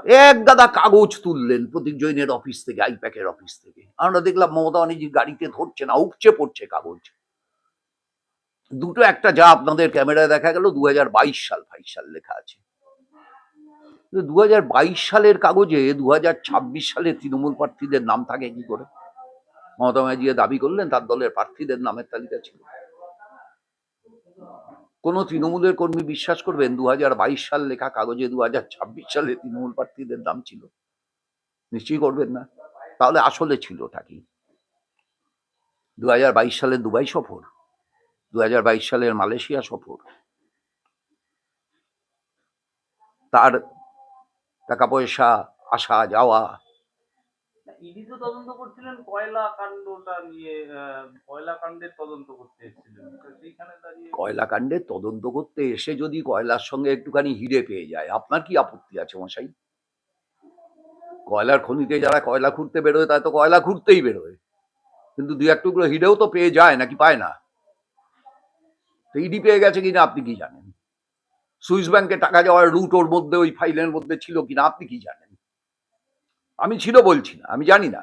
এক গাদা কাগজ তুললেন প্রতীক জৈনের অফিস থেকে, আইপ্যাকের অফিস থেকে। আমরা দেখলাম মমতা ব্যানার্জির গাড়িতে ধরছে না, উপচে পড়ছে কাগজ। দুটো একটা যা আপনাদের ক্যামেরায় দেখা গেল 2022 সাল 22 সাল লেখা আছে। 2022 সালের কাগজে 2026 সালে তৃণমূল প্রার্থীদের নাম থাকে কি করে? মমতা ব্যানার্জি দাবি করলেন তার দলের প্রার্থীদের নামের তালিকা ছিল। কোন তৃণমূলের কর্মী বিশ্বাস করবেন 2022 সাল লেখা কাগজে 2026 সালে তৃণমূল প্রার্থীদের নাম ছিল? নিশ্চয়ই করবেন না। তাহলে আসলে ছিলটা কি? 2022 সালের দুবাই সফর, 2022 সালের মালয়েশিয়া সফর, তার টাকা পয়সা আসা যাওয়া। ইডি তো তদন্ত করছিলেন কয়লা কাণ্ডটা নিয়ে, কয়লা কাণ্ডের তদন্ত করতে এসেছিলেন, সেইখানে দাঁড়িয়ে কয়লা কাণ্ডের তদন্ত করতে এসে যদি কয়লার সঙ্গে একটুখানি হিরে পেয়ে যায়, আপনার কি আপত্তি আছে মশাই? কয়লার খনিতে যারা কয়লা খুঁড়তে বেরোয় তারা তো কয়লা খুঁড়তেই বেরোয়, কিন্তু দু এক টুকরো হিরেও তো পেয়ে যায়, নাকি পায় না? তো ইডি পেয়ে গেছে কিনা আপনি কি জানেন? সুইস ব্যাংকে টাকা যাওয়ার রুট ওর মধ্যে, ওই ফাইলের মধ্যে ছিল কিনা আপনি কি জানেন? আমি ছিল বলছি না, আমি জানি না।